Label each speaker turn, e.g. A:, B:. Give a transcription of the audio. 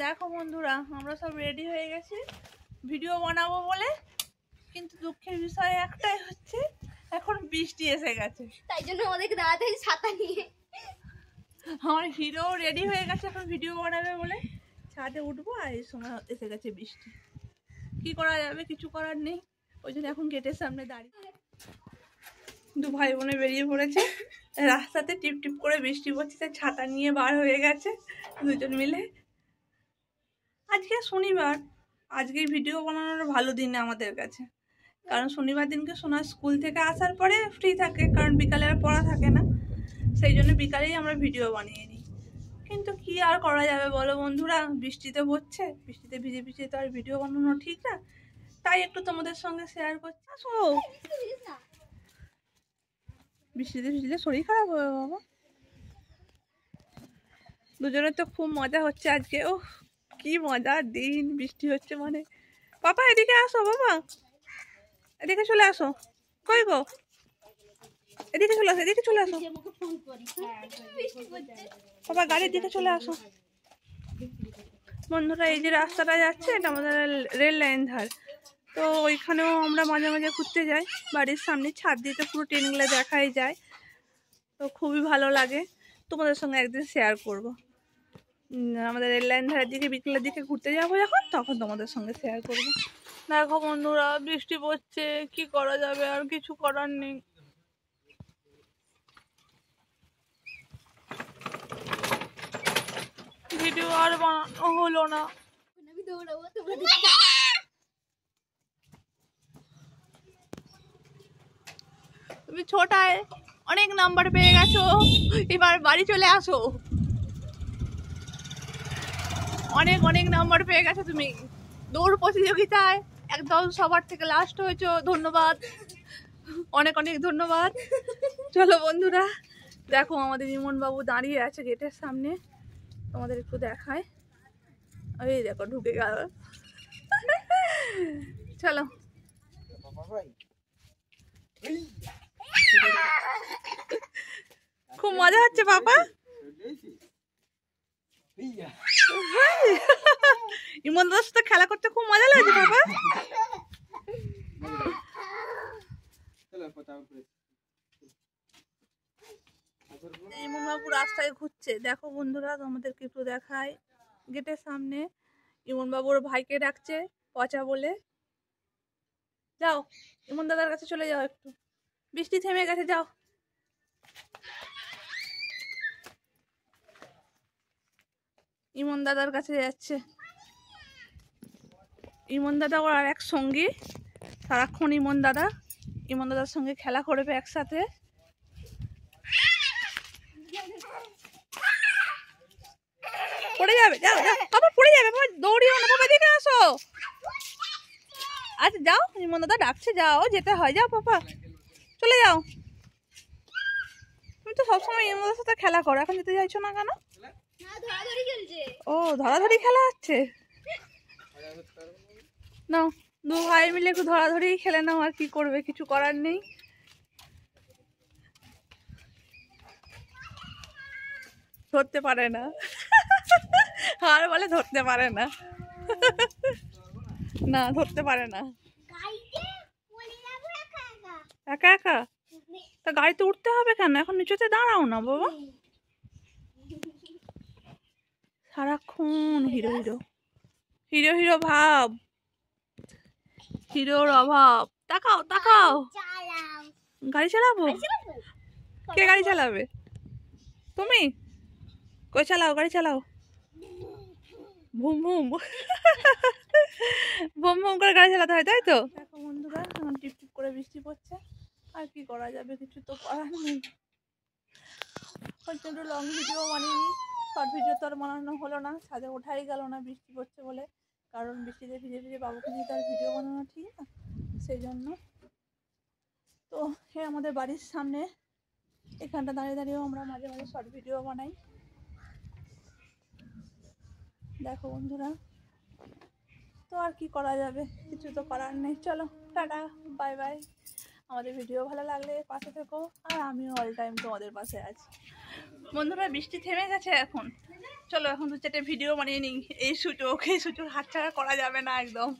A: দেখো বন্ধুরা, আমরা সব রেডি হয়ে গেছি ভিডিও বানাবো বলে, কিন্তু দুঃখের বিষয় একটাই হচ্ছে এখন বৃষ্টি এসে গেছে।
B: তাই জন্য আমাদেরকে দাঁড়াতে হয়েছে ছাতা নিয়ে।
A: আমার হিরো রেডি হয়ে গেছে এখন ভিডিও বানাবে বলে, ছাদে উঠবো আর এই সময় এসে গেছে বৃষ্টি। কি করা যাবে, কিছু করার নেই। ওই জন্য এখন গেটের সামনে দাঁড়িয়ে দু ভাই বোনে বেরিয়ে পড়েছে। রাস্তাতে টিপ টিপ করে বৃষ্টি পড়ছে, তাই ছাতা নিয়ে বার হয়ে গেছে দুজন মিলে। আজকে শনিবার, আজকে ভিডিও বানানোর ভালো দিন আমাদের কাছে, কারণ শনিবার দিনকে সোনা স্কুল থেকে আসার পরে ফ্রি থাকে, কারণ বিকালে আর পড়া থাকে না। সেই জন্য বিকালেই আমরা ভিডিও বানিয়ে নিই। কিন্তু কি আর করা যাবে বলো বন্ধুরা, বৃষ্টিতে পড়ছে, বৃষ্টিতে ভিজে ভিজে তো আর ভিডিও বানানো ঠিক না, তাই একটু তোমাদের সঙ্গে শেয়ার করছি। আসো, বৃষ্টিতে ভিজলে শরীর খারাপ হবে বাবা। দুজনের তো খুব মজা হচ্ছে আজকে। ও কি মজার দিন, বৃষ্টি হচ্ছে মানে। পাপা এদিকে আসো, বাবা এদিকে চলে আসো। কই গো, এদিকে চলে আসো, এদিকে চলে আসো বাবা, গাড়ির দিকে চলে আসো। বন্ধুরা, এই যে রাস্তাটা যাচ্ছে এটা আমাদের রেল লাইন ধার, তো ওইখানেও আমরা মাঝে মাঝে ঘুরতে যাই। বাড়ির সামনে ছাদ দিয়ে তো পুরো ট্রেনগুলো দেখাই যায়, তো খুবই ভালো লাগে। তোমাদের সঙ্গে একদিন শেয়ার করব। আমাদের রেল লাইন ধারের দিকে বিকেলের দিকে ঘুরতে যাবো যখন, তখন তোমাদের সঙ্গে শেয়ার করব। দেখো বন্ধুরা, বৃষ্টি পড়ছে, কি করা যাবে, আর কিছু করার নেই। ভিডিও আর বানানো হলো না।
B: আমি দৌড়াবো, তোমরা
A: তুমি ছোটায় অনেক নাম্বার পেয়ে গেছো, এবার বাড়ি চলে আসো। অনেক অনেক নাম্বার পেয়ে গেছো তুমি দৌড় প্রতিযোগিতায়, একদম সবার থেকে লাস্ট হয়েছো। ধন্যবাদ, অনেক অনেক ধন্যবাদ। চলো বন্ধুরা, দেখো আমাদের ইমন বাবু দাঁড়িয়ে আছে গেটের সামনে, তোমাদের একটু দেখায়। এই দেখো ঢুকে গেল। চলো, খুব মজা হচ্ছে বাবা। ইমন দাদার সাথে খেলা করতে খুব মজা লাগছে বাবা। ইমন বাবু রাস্তায় ঘুরছে, দেখো বন্ধুরা তোমাদেরকে একটু দেখায়। গেটের সামনে ইমন বাবুর ভাইকে ডাকছে পচা বলে। যাও ইমন দাদার কাছে চলে যাও, একটু বৃষ্টি থেমে গেছে, যাও। ইমন দাদার কাছে যাচ্ছে। ইমন দাদা ওর আর এক সঙ্গী, সারাক্ষণ ইমন দাদার সঙ্গে খেলা করবে একসাথে। পড়ে যাবে, যাও যাও বাবা, পড়ে যাবে বাবা, দৌড়িও না বাবা, এদিকে আসো। আচ্ছা যাও, ইমন দাদা ডাকছে, যাও, যেতে হয়, যাও পাপা, চলে যাও। তুমি তো সবসময় ইমন দাদার সাথে খেলা করো, এখন যেতে চাইছো না কেন? ও ধরাধরি খেলা হচ্ছে, নাও দু ভাই মিলে একটু ধরাধরি খেলে নাও, আর কি করবে, কিছু করার নেই। ধরতে পারে না, আর বলে ধরতে পারে না, না ধরতে পারে না। একা একা তা গাড়িতে উঠতে হবে কেন, এখন নিচুতে দাঁড়াও না বাবা। সারাক্ষণ হিরো হিরো হিরো হিরো ভাব, হিরোর অভাব। তাকাও তাকাও, গাড়ি চালাবো, কে গাড়ি চালাবে? তুমি কই চালাও, গাড়ি চালাও, ভুম ভুম ভুম ভুম করে গাড়ি চালাতে হয়, তাই তো। দেখো বন্ধুরা, এখন টিপ টিপ করে বৃষ্টি পড়ছে, আর কি করা যাবে, কিছু তো করার নেই। একটু লং ভিডিও বানিয়ে, শর্ট ভিডিও তো আর বানানো হলো না, ছাদে ওঠাই গেল না বৃষ্টি পড়ছে বলে, কারণ বৃষ্টিতে ভিজে ভিজে বাবুকে নিয়ে তার ভিডিও বানানো ঠিক না, সেই জন্য। তো হ্যাঁ, আমাদের বাড়ির সামনে এখানটা দাঁড়িয়ে দাঁড়িয়েও আমরা মাঝে মাঝে শর্ট ভিডিও বানাই। দেখো বন্ধুরা, তো আর কি করা যাবে, কিছু তো করার নেই। চলো টাটা, বাই বাই। আমাদের ভিডিও ভালো লাগলে পাশে থেকো, আর আমিও অল টাইম তোমাদের পাশে আছি। বন্ধুরা, বৃষ্টি থেমে গেছে এখন। চলো এখন 2-4টে ভিডিও বানিয়ে নিই। এই সুযোগ হাতছাড়া করা যাবে না একদম।